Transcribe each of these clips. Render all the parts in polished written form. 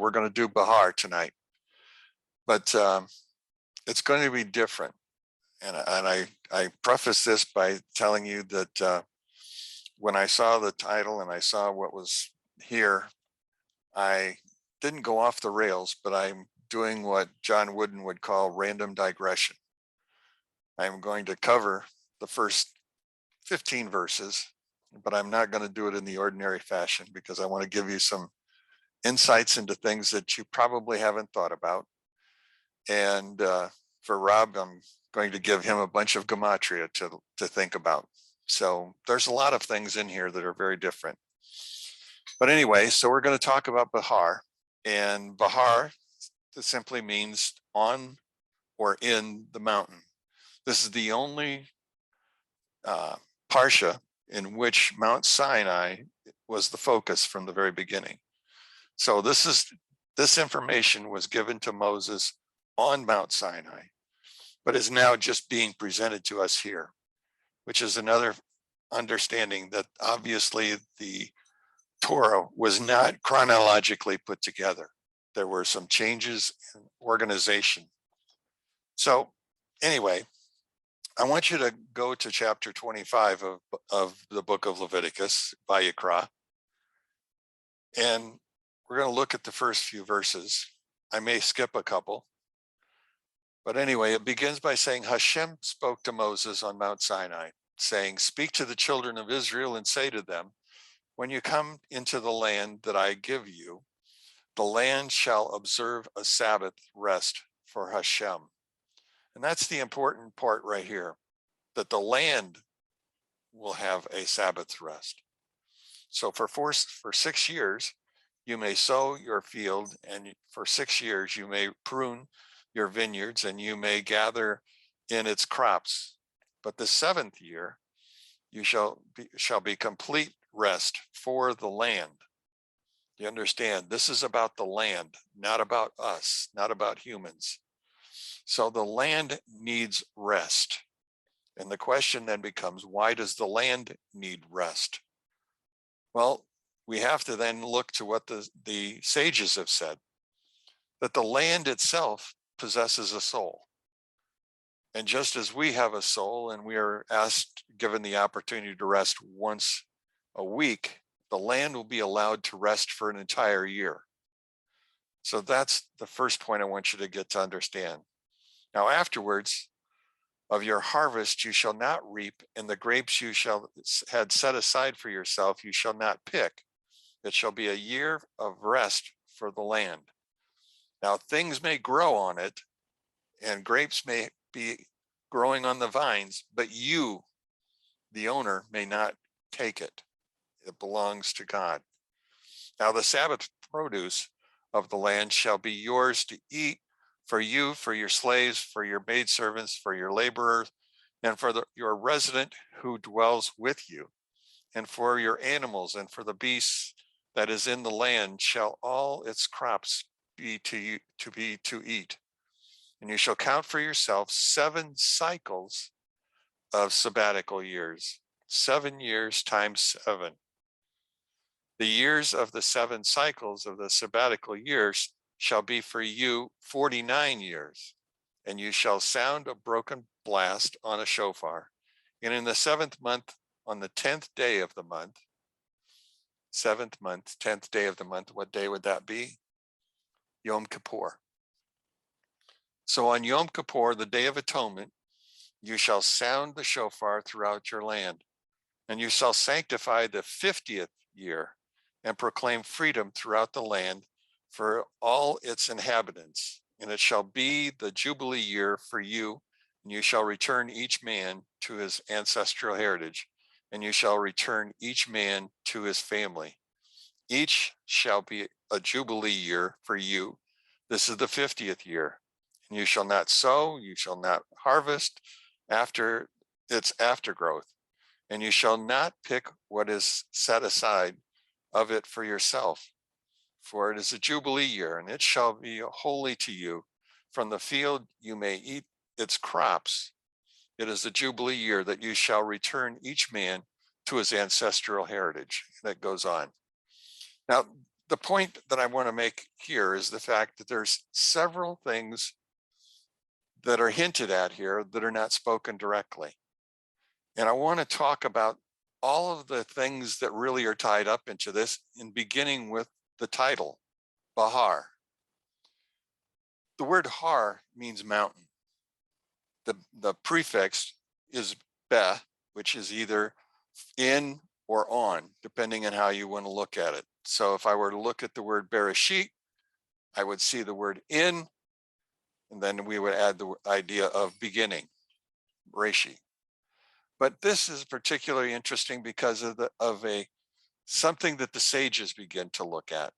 we're going to do Behar tonight, but it's going to be different. And I preface this by telling you that when I saw the title and I saw what was here, I didn't go off the rails, but I'm doing what John Wooden would call random digression. I'm going to cover the first 15 verses, but I'm not going to do it in the ordinary fashion because I want to give you some insights into things that you probably haven't thought about. And for Rob, I'm going to give him a bunch of gematria to think about. So there's a lot of things in here that are very different. But anyway, so we're going to talk about Behar. And Behar simply means on or in the mountain. This is the only Parsha in which Mount Sinai was the focus from the very beginning. So this information was given to Moses on Mount Sinai, but is now just being presented to us here, which is another understanding that obviously the Torah was not chronologically put together. There were some changes in organization. So anyway, I want you to go to chapter 25 of the book of Leviticus, Vayikra, and we're going to look at the first few verses. I may skip a couple, but anyway, it begins by saying, Hashem spoke to Moses on Mount Sinai, saying, speak to the children of Israel and say to them, when you come into the land that I give you, the land shall observe a Sabbath rest for Hashem. And that's the important part right here, that the land will have a Sabbath rest. So for 6 years, you may sow your field, and for 6 years, you may prune your vineyards, and you may gather in its crops. But the 7th year, you shall be complete rest for the land. You understand, this is about the land, not about us, not about humans. So the land needs rest. And the question then becomes, why does the land need rest? Well, we have to then look to what the sages have said, that the land itself possesses a soul. And just as we have a soul and we are given the opportunity to rest once a week, the land will be allowed to rest for an entire year. So that's the first point I want you to get to understand. Now, afterwards, of your harvest you shall not reap, and the grapes you had set aside for yourself you shall not pick. It shall be a year of rest for the land. Now things may grow on it, and grapes may be growing on the vines, but you, the owner, may not take it. It belongs to God. Now the Sabbath produce of the land shall be yours to eat, for you, for your slaves, for your maidservants, for your laborers, and for your resident who dwells with you, and for your animals, and for the beasts that is in the land, shall all its crops be to eat. And you shall count for yourself 7 cycles of sabbatical years, 7 years times 7. The years of the 7 cycles of the sabbatical years shall be for you 49 years, and you shall sound a broken blast on a shofar. And in the 7th month, on the 10th day of the month, 7th month, 10th day of the month, what day would that be? Yom Kippur. So on Yom Kippur, the Day of Atonement, you shall sound the shofar throughout your land, and you shall sanctify the 50th year and proclaim freedom throughout the land for all its inhabitants. And it shall be the Jubilee year for you, and you shall return each man to his ancestral heritage, and you shall return each man to his family. Each shall be a Jubilee year for you. This is the 50th year. And you shall not sow, you shall not harvest after its aftergrowth, and you shall not pick what is set aside of it for yourself. For it is a Jubilee year, and it shall be holy to you. From the field you may eat its crops. It is the Jubilee year that you shall return each man to his ancestral heritage. That goes on. Now, the point that I want to make here is the fact that there's several things that are hinted at here that are not spoken directly. And I want to talk about all of the things that really are tied up into this, in beginning with the title, Behar. The word har means mountain. The prefix is beh, which is either in or on, depending on how you want to look at it. So if I were to look at the word Bereshit, I would see the word in, and then we would add the idea of beginning, Reshi. But this is particularly interesting because of something that the sages begin to look at.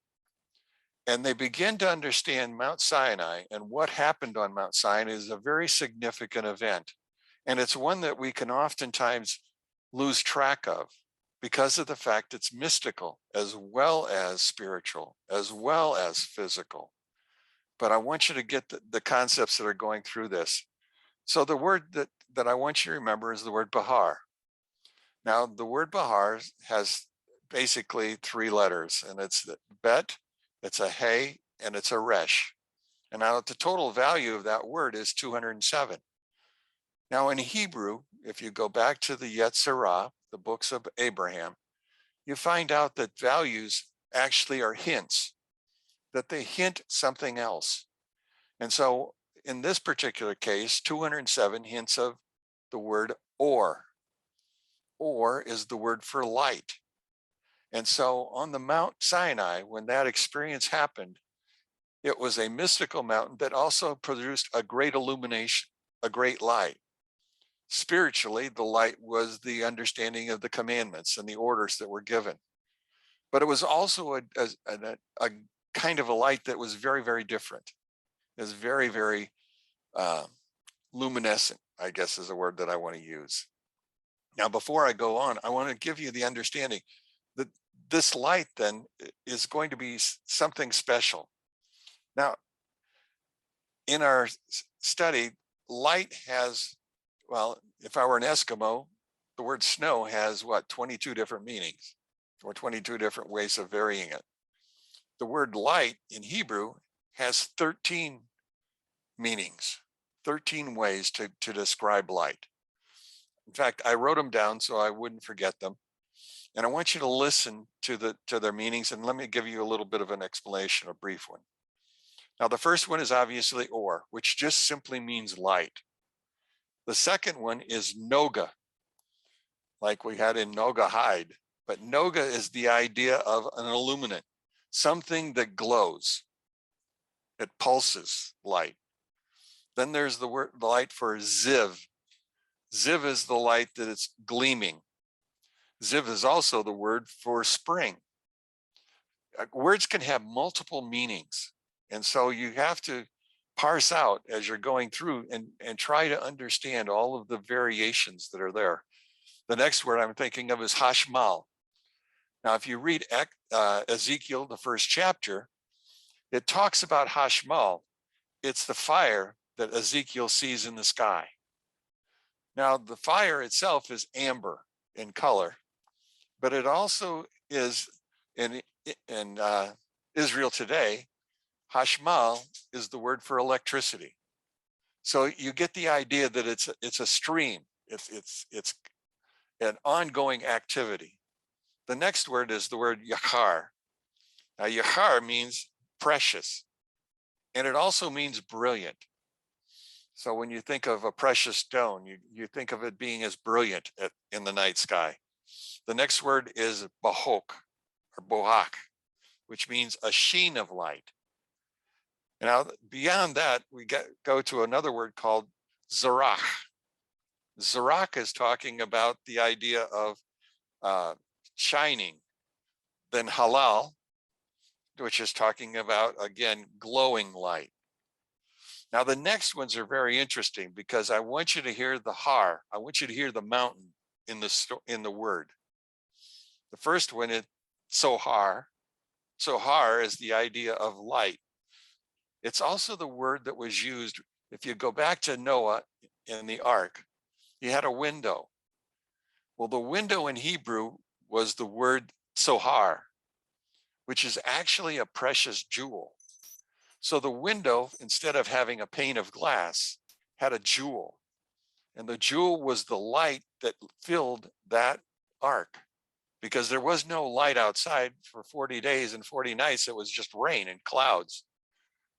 And they begin to understand Mount Sinai, and what happened on Mount Sinai is a very significant event. And it's one that we can oftentimes lose track of because of the fact it's mystical as well as spiritual, as well as physical. But I want you to get the concepts that are going through this. So the word that I want you to remember is the word Behar. Now, the word Behar has basically 3 letters, and it's the bet, it's a hey, and it's a resh. And now the total value of that word is 207. Now in Hebrew, if you go back to the Yetzirah, the books of Abraham, you find out that values actually are hints, that they hint something else. And so in this particular case, 207 hints of the word or. Or is the word for light. And so on the Mount Sinai, when that experience happened, it was a mystical mountain that also produced a great illumination, a great light. Spiritually, the light was the understanding of the commandments and the orders that were given. But it was also a kind of a light that was very, very different. It was very, very luminescent, I guess is a word that I want to use. Now, before I go on, I want to give you the understanding that this light then is going to be something special. Now, in our study, light has, well, if I were an Eskimo, the word snow has what, 22 different meanings or 22 different ways of varying it. The word light in Hebrew has 13 meanings, 13 ways to describe light. In fact, I wrote them down so I wouldn't forget them. And I want you to listen to their meanings, and let me give you a little bit of an explanation, a brief one. Now, the first one is obviously or, which just simply means light. The second one is noga, like we had in Noahide, but noga is the idea of an illuminant, something that glows, it pulses light. Then there's the light for ziv. Ziv is the light that it's gleaming. Ziv is also the word for spring. Words can have multiple meanings. And so you have to parse out as you're going through and try to understand all of the variations that are there. The next word I'm thinking of is hashmal. Now, if you read Ezekiel, the first chapter, it talks about hashmal. It's the fire that Ezekiel sees in the sky. Now, the fire itself is amber in color, but it also is in Israel today, hashmal is the word for electricity. So you get the idea that it's a stream. It's an ongoing activity. The next word is the word yachar. Now, yachar means precious, and it also means brilliant. So when you think of a precious stone, you think of it being as brilliant in the night sky. The next word is bahok or bohak, which means a sheen of light. Now, beyond that, we go to another word called zarach. Zarach is talking about the idea of shining. Then halal, which is talking about, again, glowing light. Now, the next ones are very interesting because I want you to hear the har. I want you to hear the mountain in the word. The first one is sohar. Sohar is the idea of light. It's also the word that was used, if you go back to Noah in the ark, he had a window. Well, the window in Hebrew was the word sohar. which is actually a precious jewel. So the window, instead of having a pane of glass, had a jewel. And the jewel was the light that filled that ark, because there was no light outside for 40 days and 40 nights. It was just rain and clouds.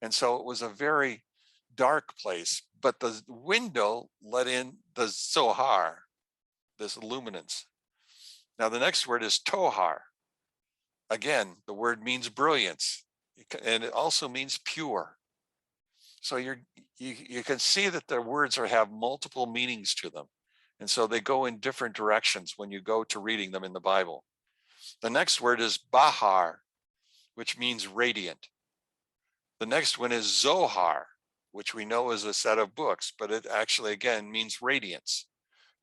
And so it was a very dark place, but the window let in the Zohar, this luminance. Now the next word is Tohar. Again, the word means brilliance, and it also means pure. So you can see that the words have multiple meanings to them. And so they go in different directions when you go to reading them in the Bible. The next word is Behar, which means radiant. The next one is Zohar, which we know is a set of books, but it actually, again, means radiance.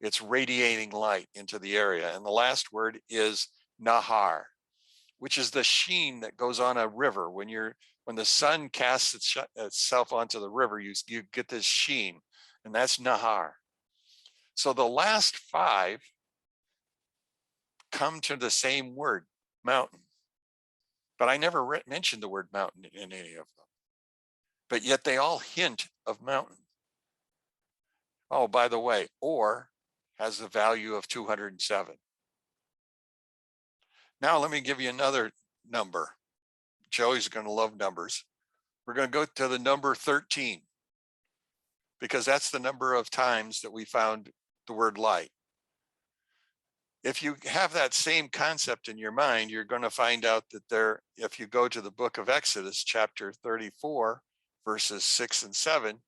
It's radiating light into the area. And the last word is Nahar, which is the sheen that goes on a river. When the sun casts itself onto the river, you get this sheen, and that's Nahar. So the last five come to the same word, mountain. But I never mentioned the word mountain in any of them. But yet they all hint of mountain. Oh, by the way, or has the value of 207. Now let me give you another number. Joey's going to love numbers. We're going to go to the number 13, because that's the number of times that we found the word light. If you have that same concept in your mind, you're going to find out that if you go to the book of Exodus, chapter 34, verses 6 and 7,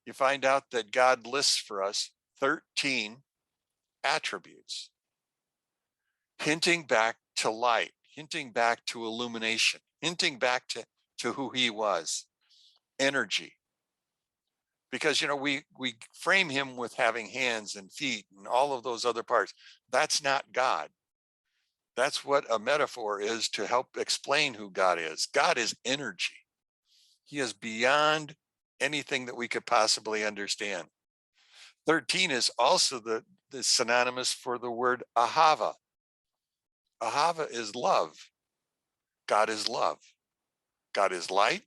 you find out that God lists for us 13 attributes, hinting back to light, hinting back to illumination, hinting back to who he was, energy. Because, we frame him with having hands and feet and all of those other parts. That's not God. That's what a metaphor is to help explain who God is. God is energy. He is beyond anything that we could possibly understand. 13 is also the synonymous for the word ahava. Ahava is love. God is love. God is light.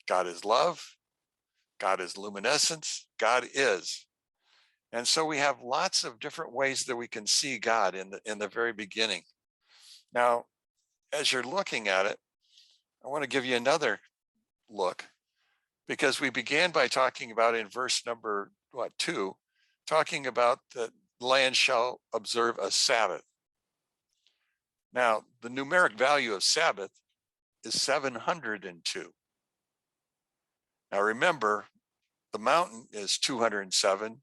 God is love. God is luminescence. God is. And so we have lots of different ways that we can see God in the very beginning. Now, as you're looking at it, I want to give you another look, because we began by talking about in verse number 2, talking about the land shall observe a Sabbath. Now, the numeric value of Sabbath is 702. Now remember, the mountain is 207,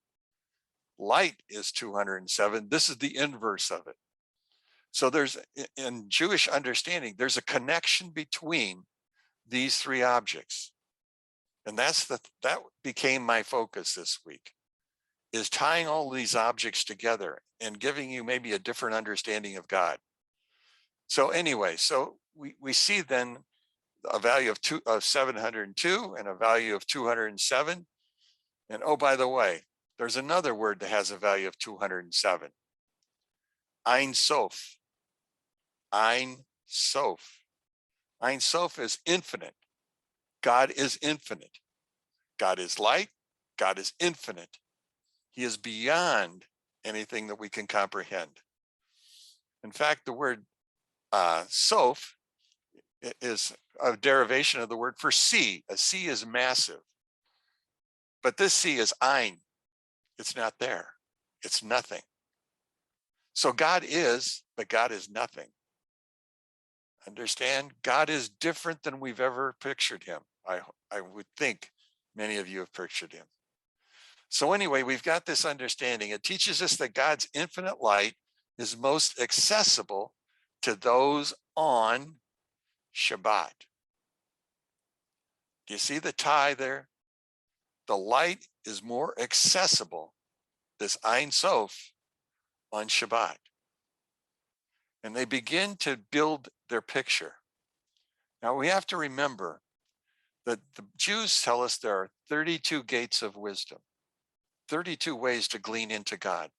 light is 207. This is the inverse of it. So there's, in Jewish understanding, there's a connection between these three objects. And that became my focus this week, is tying all these objects together and giving you maybe a different understanding of God. So anyway, so we see then a value of 702 and a value of 207. And oh, by the way, there's another word that has a value of 207. Ein Sof. Ein Sof. Ein Sof is infinite. God is infinite. God is light. God is infinite. He is beyond anything that we can comprehend. In fact, the word Sof is a derivation of the word for sea. A sea is massive. But this sea is Ein. It's not there. It's nothing. So God is, but God is nothing. Understand? God is different than we've ever pictured him. I would think many of you have pictured him. So anyway, we've got this understanding. It teaches us that God's infinite light is most accessible to those on Shabbat. Do you see the tie there? The light is more accessible, this Ein Sof, on Shabbat. And they begin to build their picture. Now we have to remember that the Jews tell us there are 32 gates of wisdom, 32 ways to glean into God.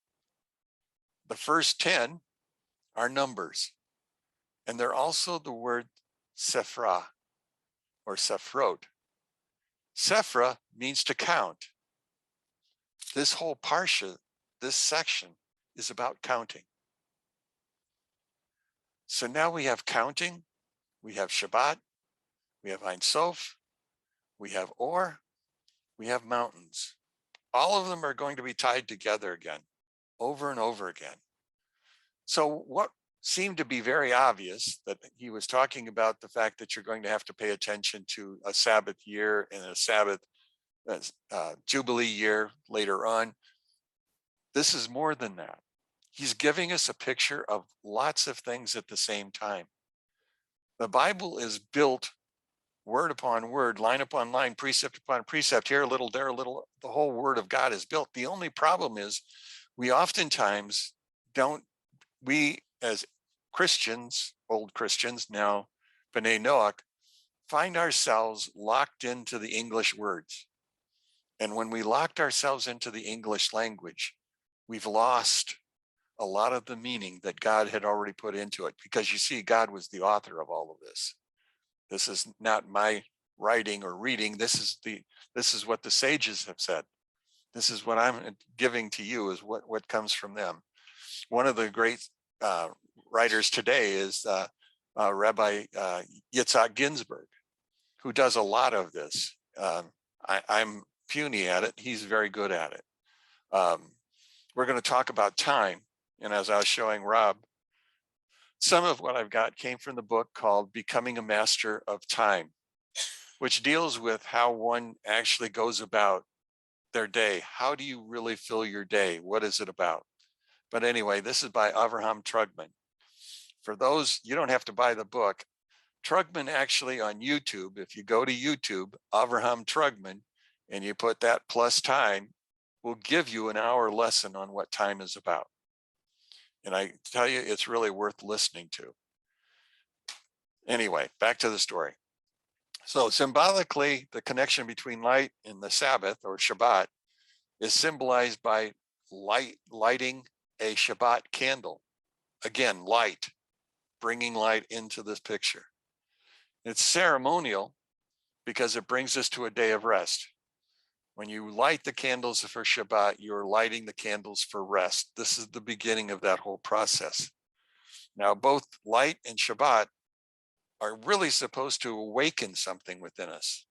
The first 10 are numbers. And they're also the word Sephra or Sephrot. Sephra means to count. This whole parsha, this section, is about counting. So now we have counting, we have Shabbat, we have Ein Sof, we have Or, we have mountains. All of them are going to be tied together again, over and over again. So what seemed to be very obvious, that he was talking about the fact that you're going to have to pay attention to a Sabbath year and a Sabbath Jubilee year later on. This is more than that. He's giving us a picture of lots of things at the same time. The Bible is built word upon word, line upon line, precept upon precept, here a little, there a little. The whole word of God is built. The only problem is we oftentimes don't, we as Christians, old Christians, now B'nai Noach, find ourselves locked into the English words. And when we locked ourselves into the English language, we've lost a lot of the meaning that God had already put into it, because you see, God was the author of all of this. This is not my writing or reading. This is what the sages have said. This is what I'm giving to you, is what comes from them. One of the great writers today is Rabbi Yitzhak Ginsburg, who does a lot of this. I'm puny at it. He's very good at it. We're going to talk about time. And as I was showing Rob, some of what I've got came from the book called Becoming a Master of Time, which deals with how one actually goes about their day. How do you really fill your day? What is it about? But anyway, this is by Avraham Trugman. For those, you don't have to buy the book. Trugman actually on YouTube, if you go to YouTube, Avraham Trugman, and you put that plus time, will give you an hour lesson on what time is about. And I tell you, it's really worth listening to. Anyway, back to the story. So symbolically, the connection between light and the Sabbath or Shabbat is symbolized by lighting a Shabbat candle. Again, light, bringing light into this picture. It's ceremonial because it brings us to a day of rest. When you light the candles for Shabbat, you're lighting the candles for rest. This is the beginning of that whole process. Now, both light and Shabbat are really supposed to awaken something within us.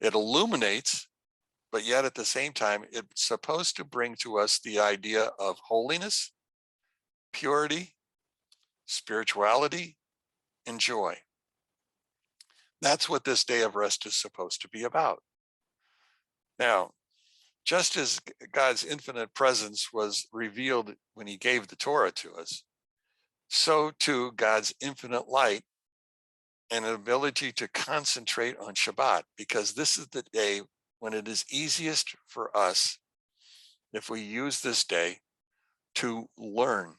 It illuminates, but yet at the same time, it's supposed to bring to us the idea of holiness, purity, spirituality, and joy. That's what this day of rest is supposed to be about. Now, just as God's infinite presence was revealed when he gave the Torah to us, so too God's infinite light and an ability to concentrate on Shabbat, because this is the day when it is easiest for us, if we use this day, to learn.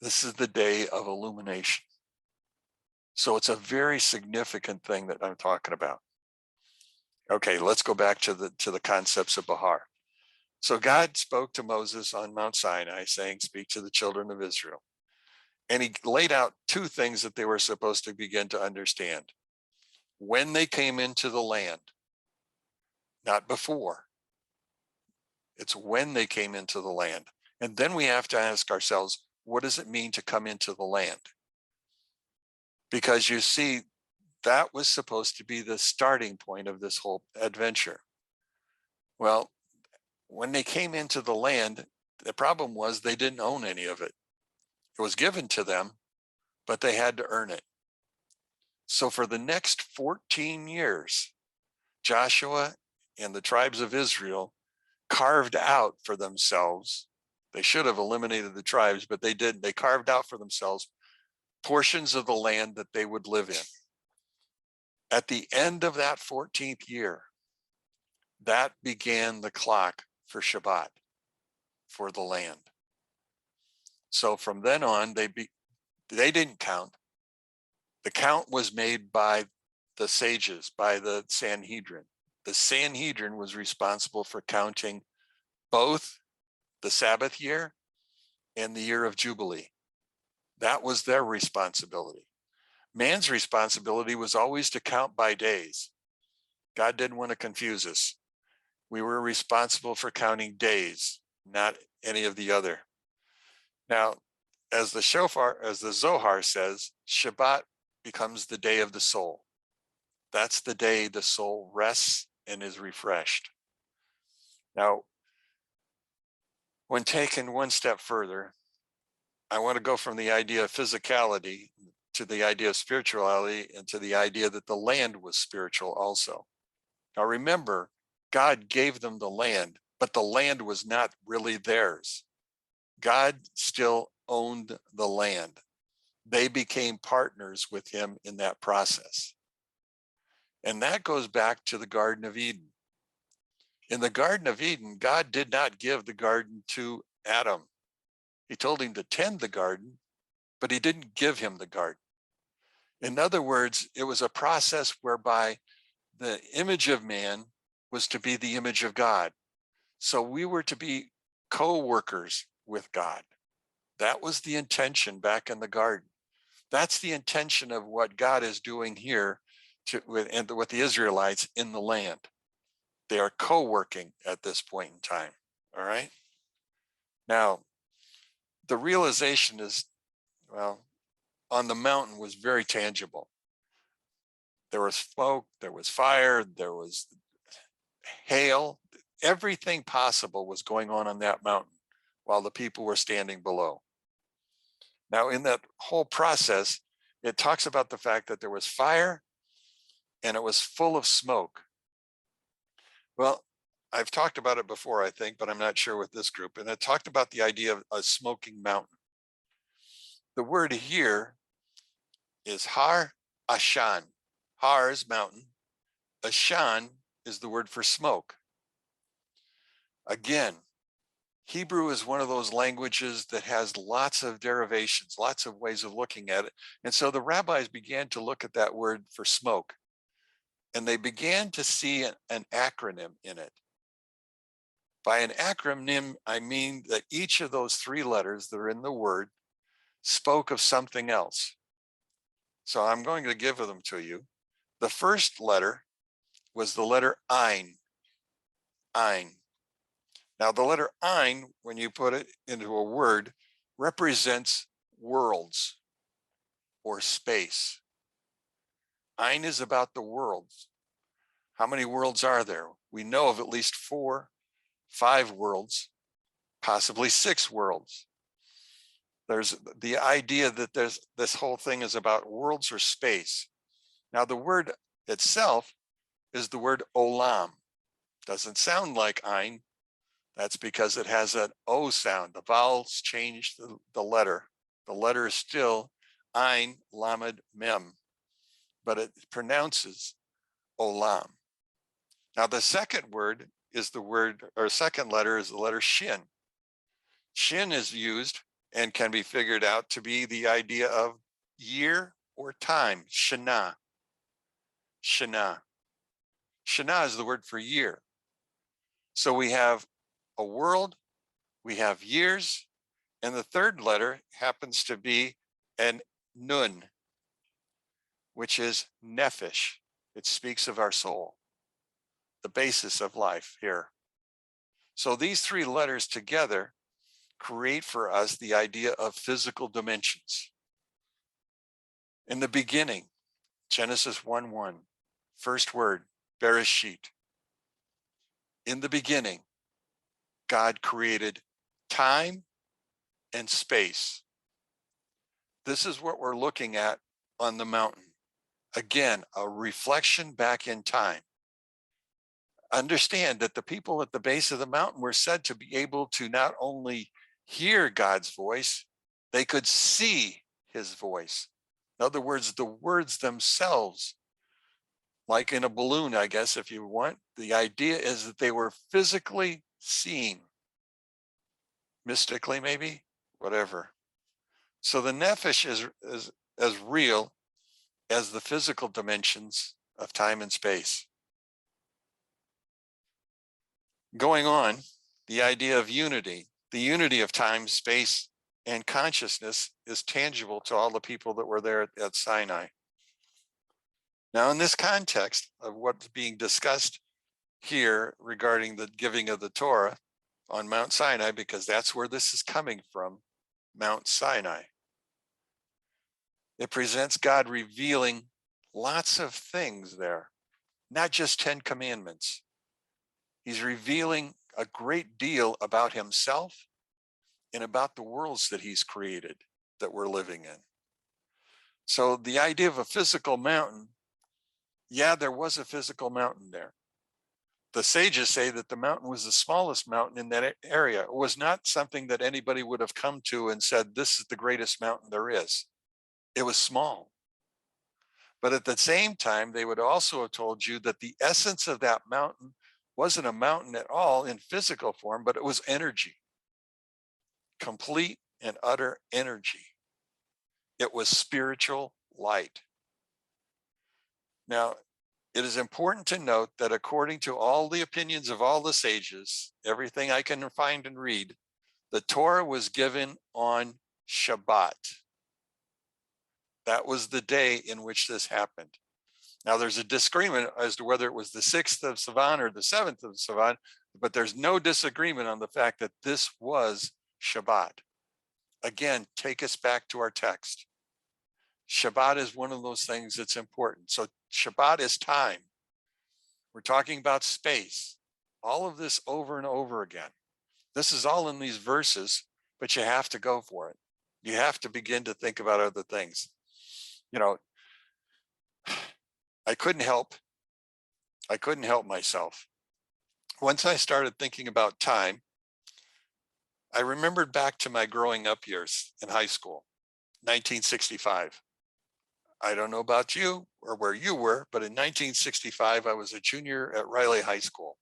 This is the day of illumination. So it's a very significant thing that I'm talking about. Okay, let's go back to the concepts of Behar. So God spoke to Moses on Mount Sinai, saying, "Speak to the children of Israel." And he laid out two things that they were supposed to begin to understand. When they came into the land, not before. It's when they came into the land. And then we have to ask ourselves, what does it mean to come into the land? Because you see, that was supposed to be the starting point of this whole adventure. Well, when they came into the land, the problem was they didn't own any of it. It was given to them, but they had to earn it. So for the next 14 years, Joshua and the tribes of Israel carved out for themselves. They should have eliminated the tribes, but they didn't. They carved out for themselves portions of the land that they would live in. At the end of that 14th year, that began the clock for Shabbat, for the land. So from then on, they didn't count. The count was made by the sages, by the Sanhedrin. The Sanhedrin was responsible for counting both the Sabbath year and the year of Jubilee. That was their responsibility. Man's responsibility was always to count by days. God didn't want to confuse us. We were responsible for counting days, not any of the other. Now, as the Zohar says, Shabbat becomes the day of the soul. That's the day the soul rests and is refreshed. Now, when taken one step further, I want to go from the idea of physicality to the idea of spirituality and to the idea that the land was spiritual also. Now remember, God gave them the land, but the land was not really theirs. God still owned the land. They became partners with him in that process. And that goes back to the Garden of Eden. In the Garden of Eden, God did not give the garden to Adam. He told him to tend the garden, but he didn't give him the garden. In other words, it was a process whereby the image of man was to be the image of God. So we were to be co-workers with God. That was the intention back in the garden. That's the intention of what God is doing here with the Israelites in the land. They are co-working at this point in time, all right? Now, the realization is, well, on the mountain was very tangible. There was smoke, there was fire, there was hail. Everything possible was going on that mountain while the people were standing below. Now, in that whole process, it talks about the fact that there was fire and it was full of smoke. Well, I've talked about it before, I think, but I'm not sure with this group. And it talked about the idea of a smoking mountain. The word here is Har Ashan. Har is mountain. Ashan is the word for smoke. Again, Hebrew is one of those languages that has lots of derivations, lots of ways of looking at it. And so the rabbis began to look at that word for smoke, and they began to see an acronym in it. By an acronym, I mean that each of those three letters that are in the word spoke of something else. So I'm going to give them to you. The first letter was the letter Ein. Ein. Now the letter Ein, when you put it into a word, represents worlds or space. Ein is about the worlds. How many worlds are there? We know of at least 4, 5 worlds, possibly 6 worlds. There's the idea that this whole thing is about worlds or space. Now the word itself is the word olam. Doesn't sound like Ein. That's because it has an O sound. The vowels changed the letter. The letter is still Ein Lamed Mem, but it pronounces olam. Now the second word is the word, or second letter is the letter Shin. Shin is used and can be figured out to be the idea of year or time, Shana. Shana. Shana is the word for year. So we have a world, we have years, and the third letter happens to be an Nun, which is Nephesh. It speaks of our soul, the basis of life here. So these 3 letters together create for us the idea of physical dimensions. In the beginning, Genesis 1:1, first word, Bereshit. In the beginning, God created time and space. This is what we're looking at on the mountain. Again, a reflection back in time. Understand that the people at the base of the mountain were said to be able to not only hear God's voice, they could see his voice. In other words, the words themselves, like in a balloon, I guess, if you want, the idea is that they were physically seen. Mystically, maybe, whatever. So the Nephesh is as real as the physical dimensions of time and space. Going on, the idea of unity, the unity of time, space, and consciousness is tangible to all the people that were there at Sinai. Now, in this context of what's being discussed here regarding the giving of the Torah on Mount Sinai, because that's where this is coming from, Mount Sinai. It presents God revealing lots of things there, not just 10 commandments. He's revealing a great deal about himself and about the worlds that he's created that we're living in. So the idea of a physical mountain, yeah, there was a physical mountain there. The sages say that the mountain was the smallest mountain in that area. It was not something that anybody would have come to and said, this is the greatest mountain there is. It was small. But at the same time, they would also have told you that the essence of that mountain wasn't a mountain at all in physical form, but it was energy, complete and utter energy. It was spiritual light. Now, it is important to note that according to all the opinions of all the sages, everything I can find and read, the Torah was given on Shabbat. That was the day in which this happened. Now, there's a disagreement as to whether it was the 6th of Sivan or the 7th of Sivan, but there's no disagreement on the fact that this was Shabbat. Again, take us back to our text. Shabbat is one of those things that's important. So Shabbat is time. We're talking about space. All of this over and over again. This is all in these verses, but you have to go for it. You have to begin to think about other things. You know, I couldn't help myself. Once I started thinking about time, I remembered back to my growing up years in high school, 1965. I don't know about you or where you were, but in 1965, I was a junior at Riley High School.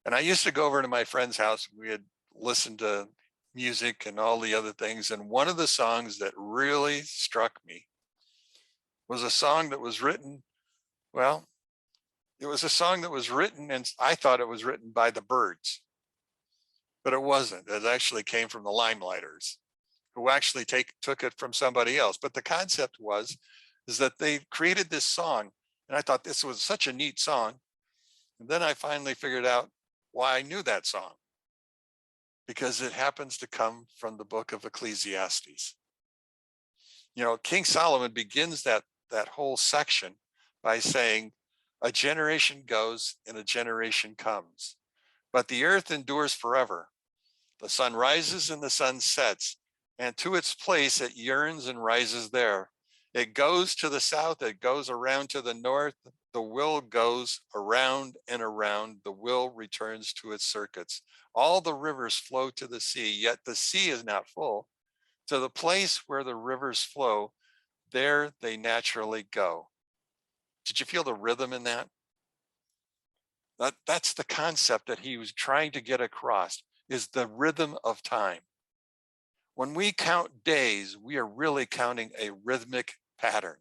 And I used to go over to my friend's house. We had listened to music and all the other things. And one of the songs that really struck me was a song that was written, well, it was a song that was written, and I thought it was written by the Byrds, but it wasn't. It actually came from the Limelighters, who actually took it from somebody else. But the concept is that they created this song, and I thought this was such a neat song. And then I finally figured out why I knew that song, because it happens to come from the book of Ecclesiastes. You know, King Solomon begins that whole section by saying, a generation goes and a generation comes, but the earth endures forever. The sun rises and the sun sets, and to its place it yearns and rises there. It goes to the south, it goes around to the north. The will goes around and around. The will returns to its circuits. All the rivers flow to the sea, yet the sea is not full. To the place where the rivers flow, there they naturally go. Did you feel the rhythm in that? That's the concept that he was trying to get across, is the rhythm of time. When we count days, we are really counting a rhythmic pattern.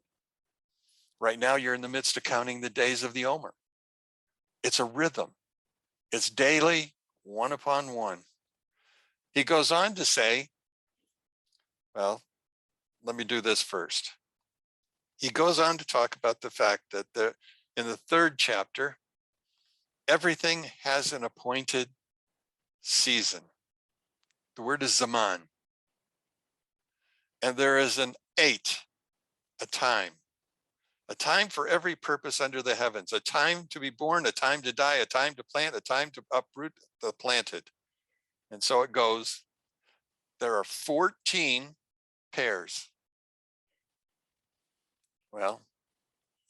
Right now, you're in the midst of counting the days of the Omer. It's a rhythm. It's daily, one upon one. He goes on to say, well, let me do this first. He goes on to talk about the fact that in the 3rd chapter, everything has an appointed season. The word is zaman. And there is an 8, a time for every purpose under the heavens, a time to be born, a time to die, a time to plant, a time to uproot the planted. And so it goes. There are 14 pairs. Well,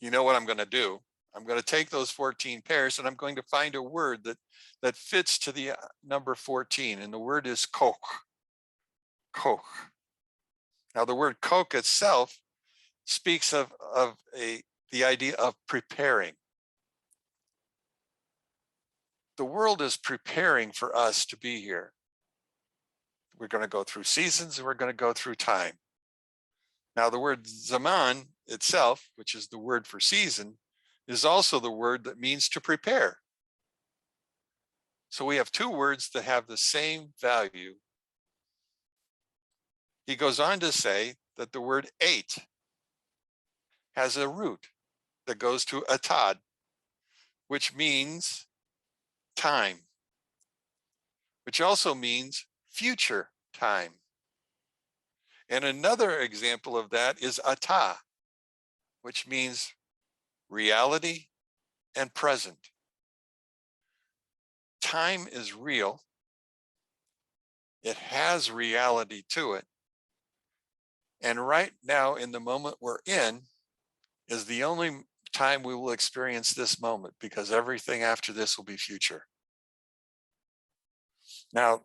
you know what I'm going to do. I'm going to take those 14 pairs and I'm going to find a word that fits to the number 14. And the word is koch. Koch. Now the word koch itself speaks of the idea of preparing. The world is preparing for us to be here. We're going to go through seasons and we're going to go through time. Now the word zaman itself, which is the word for season, is also the word that means to prepare. So we have 2 words that have the same value. He goes on to say that the word 8 has a root that goes to atad, which means time, which also means future time. And another example of that is ata, which means reality and present. Time is real. It has reality to it. And right now, in the moment we're in, is the only time we will experience this moment, because everything after this will be future. Now,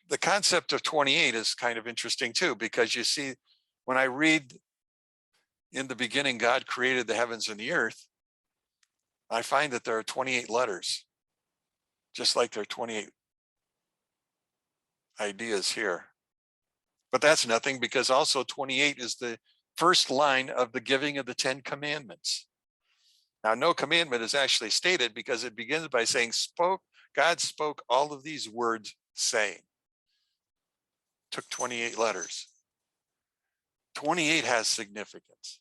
the concept of 28 is kind of interesting too, because you see, when I read in the beginning, God created the heavens and the earth, I find that there are 28 letters, just like there are 28 ideas here. But that's nothing, because also 28 is the first line of the giving of the 10 commandments. Now, no commandment is actually stated, because it begins by saying, God spoke all of these words saying. Took 28 letters. 28 has significance.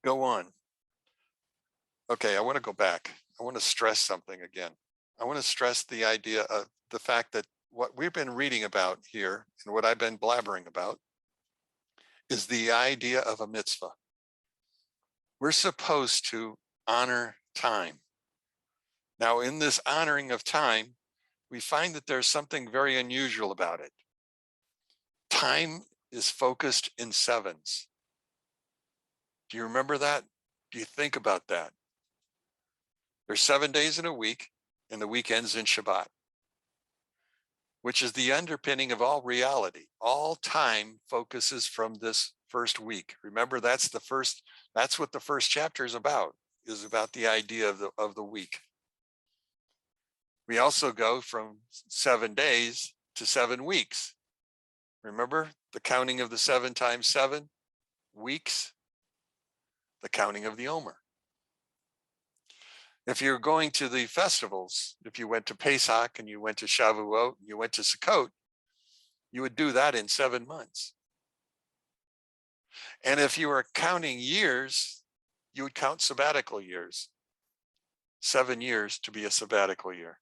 Go on. Okay, I want to go back. I want to stress something again. I want to stress the idea of the fact that what we've been reading about here and what I've been blabbering about is the idea of a mitzvah. We're supposed to honor time. Now, in this honoring of time, we find that there's something very unusual about it. Time is focused in sevens. Do you remember that? Do you think about that? There's 7 days in a week, and the week ends in Shabbat, which is the underpinning of all reality. All time focuses from this first week. Remember, that's what the first chapter is about the idea of the week. We also go from 7 days to 7 weeks. Remember the counting of the 7 times 7 weeks, the counting of the Omer. If you're going to the festivals, if you went to Pesach and you went to Shavuot, and you went to Sukkot, you would do that in 7 months. And if you were counting years, you would count sabbatical years. 7 years to be a sabbatical year.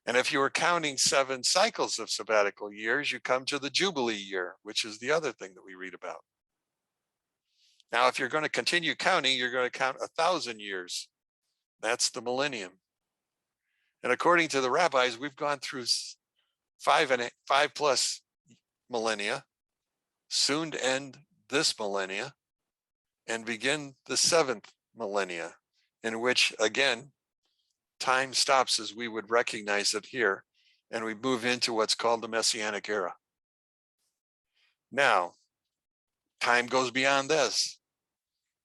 And if you were counting 7 cycles of sabbatical years, you come to the Jubilee year, which is the other thing that we read about. Now, if you're going to continue counting, you're going to count 1,000 years. That's the millennium. And according to the rabbis, we've gone through 5+ millennia, soon to end this millennia, and begin the 7th millennia, in which, again, time stops as we would recognize it here, and we move into what's called the Messianic era. Now, time goes beyond this.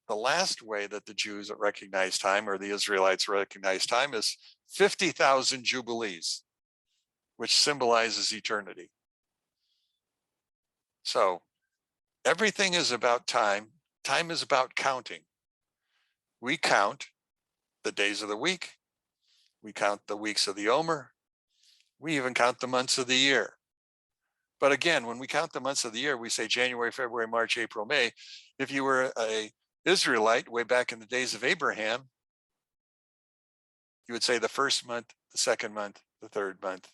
The last way that the Jews recognize time, or the Israelites recognize time, is 50,000 jubilees, which symbolizes eternity. So everything is about time. Time is about counting. We count the days of the week. We count the weeks of the Omer. We even count the months of the year. But again, when we count the months of the year, we say January, February, March, April, May. If you were an Israelite way back in the days of Abraham, you would say the first month, the second month, the third month.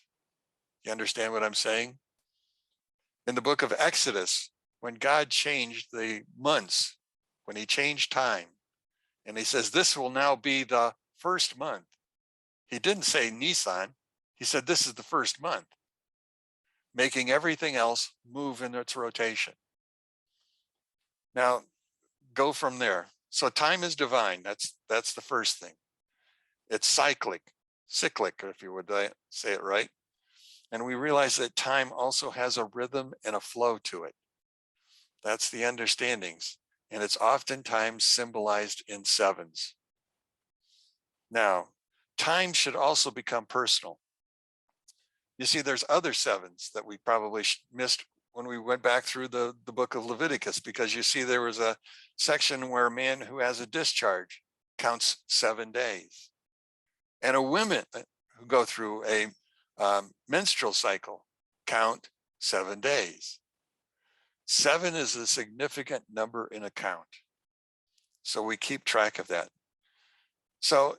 You understand what I'm saying? In the book of Exodus, when God changed the months, when he changed time, and he says, this will now be the first month. He didn't say Nisan. He said, this is the first month, making everything else move in its rotation. Now, go from there. So time is divine. That's the first thing. It's cyclic, if you would say it right. And we realize that time also has a rhythm and a flow to it. That's the understandings. And it's oftentimes symbolized in sevens. Now, time should also become personal. You see, there's other sevens that we probably missed when we went back through the book of Leviticus, because you see there was a section where a man who has a discharge counts 7 days. And a woman who go through a menstrual cycle count 7 days. 7 is a significant number in a count. So we keep track of that. So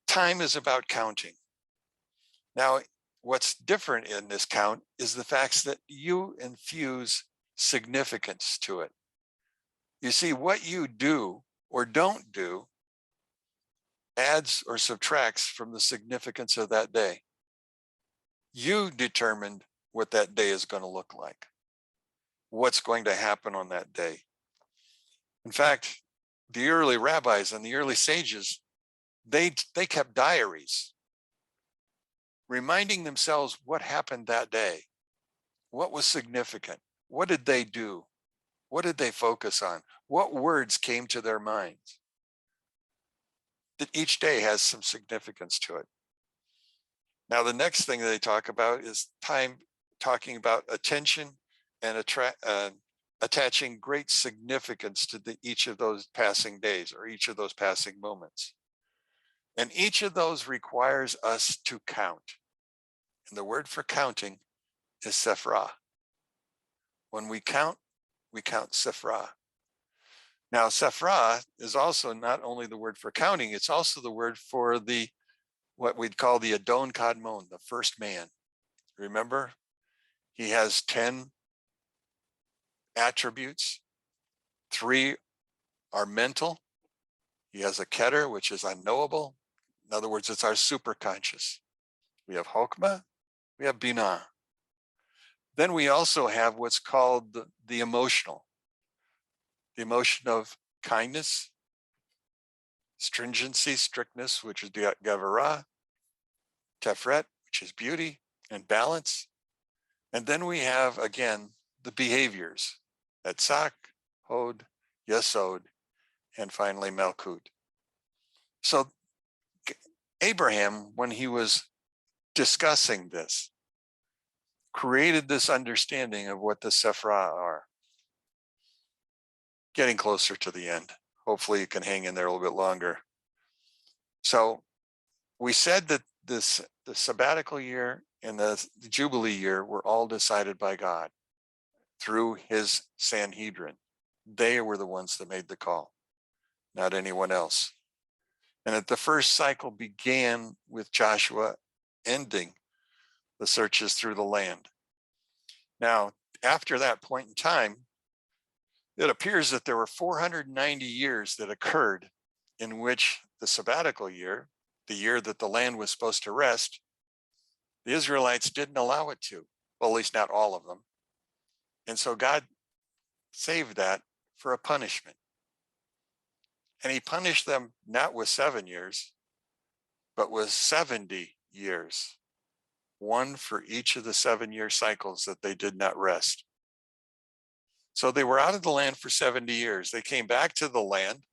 time is about counting. Now, what's different in this count is the fact that you infuse significance to it. You see, what you do or don't do adds or subtracts from the significance of that day. You determined what that day is going to look like, what's going to happen on that day. In fact, the early rabbis and the early sages, they kept diaries, reminding themselves what happened that day, what was significant, what did they do, what did they focus on, what words came to their minds. That each day has some significance to it. Now, the next thing they talk about is time, talking about attention and attaching great significance to each of those passing days or each of those passing moments. And each of those requires us to count. And the word for counting is sephra. When we count sephra. Now, sephra is also not only the word for counting, it's also the word for what we'd call the Adon Kadmon, the first man. Remember, he has 10 attributes. 3 are mental. He has a keter, which is unknowable. In other words, it's our superconscious. We have Chokmah, we have Binah. Then we also have what's called the emotional. The emotion of kindness, stringency, strictness, which is Gavara, Tefret, which is beauty and balance. And then we have, again, the behaviors, Etzak, Hod, Yesod, and finally Malkut. So Abraham, when he was discussing this, created this understanding of what the Sephra are. Getting closer to the end. Hopefully you can hang in there a little bit longer. So we said that the sabbatical year and the Jubilee year were all decided by God through his Sanhedrin. They were the ones that made the call, not anyone else. And that the first cycle began with Joshua ending the searches through the land. Now, after that point in time, it appears that there were 490 years that occurred in which the sabbatical year, the year that the land was supposed to rest, the Israelites didn't allow it to, well, at least not all of them. And so God saved that for a punishment. And he punished them not with 7 years, but with 70 years, one for each of the 7-year cycles that they did not rest. So they were out of the land for 70 years. They came back to the land.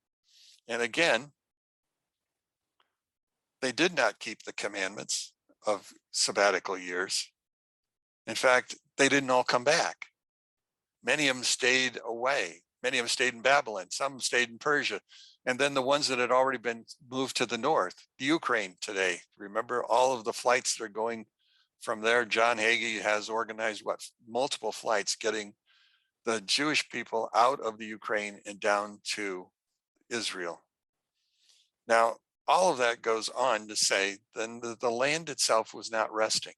And again, they did not keep the commandments of sabbatical years. In fact, they didn't all come back. Many of them stayed away. Many of them stayed in Babylon. Some stayed in Persia. And then the ones that had already been moved to the north, the Ukraine today. Remember all of the flights that are going from there. John Hagee has organized multiple flights getting the Jewish people out of the Ukraine and down to Israel. Now, all of that goes on to say then the land itself was not resting.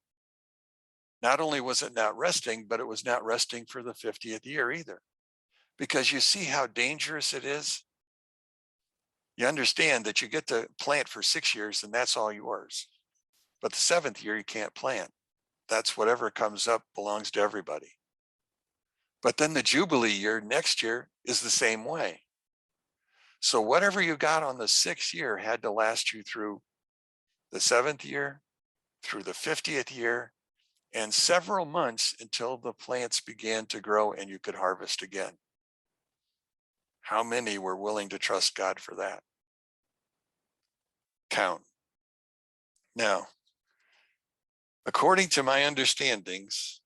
Not only was it not resting, but it was not resting for the 50th year either. Because you see how dangerous it is. You understand that you get to plant for 6 years and that's all yours. But the 7th year, you can't plant. That's whatever comes up belongs to everybody. But then the Jubilee year next year is the same way. So whatever you got on the 6th year had to last you through the 7th year, through the 50th year, and several months until the plants began to grow and you could harvest again. How many were willing to trust God for that? Count. Now, according to my understandings,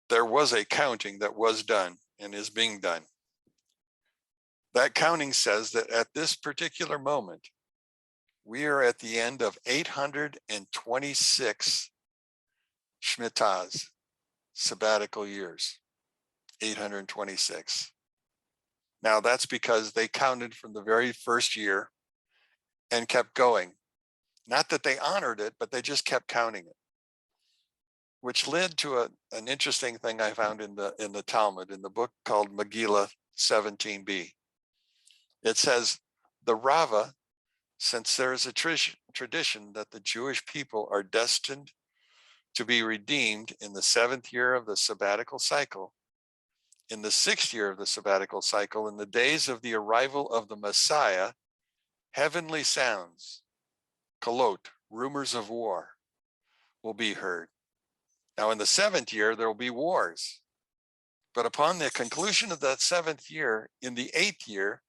there was a counting that was done and is being done. That counting says that at this particular moment, we are at the end of 826 Shemitahs, sabbatical years, 826. Now that's because they counted from the very first year and kept going. Not that they honored it, but they just kept counting it, which led to an interesting thing I found in the Talmud, in the book called Megillah 17b. It says, the Rava, since there is a tradition that the Jewish people are destined to be redeemed in the 7th year of the sabbatical cycle, in the 6th year of the sabbatical cycle, in the days of the arrival of the Messiah, heavenly sounds, kolot, rumors of war, will be heard. Now in the 7th year, there will be wars. But upon the conclusion of that 7th year, in the 8th year,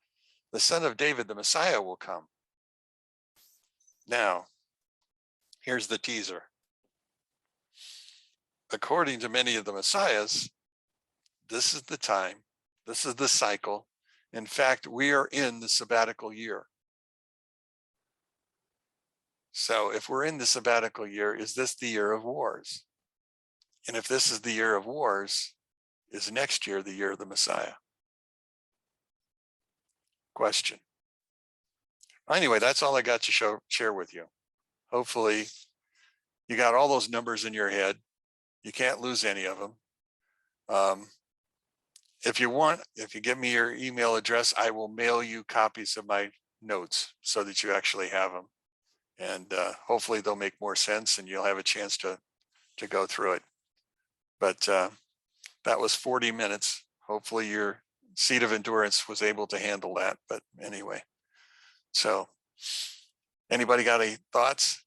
the son of David, the Messiah, will come. Now, here's the teaser. According to many of the Messiahs, this is the time, this is the cycle. In fact, we are in the sabbatical year. So if we're in the sabbatical year, is this the year of wars? And if this is the year of wars, is next year the year of the Messiah? Question. Anyway, that's all I got to share with you. Hopefully you got all those numbers in your head. You can't lose any of them. If you want, if you give me your email address, I will mail you copies of my notes so that you actually have them. And hopefully they'll make more sense and you'll have a chance to go through it. But that was 40 minutes. Hopefully your seat of endurance was able to handle that. But anyway, so anybody got any thoughts?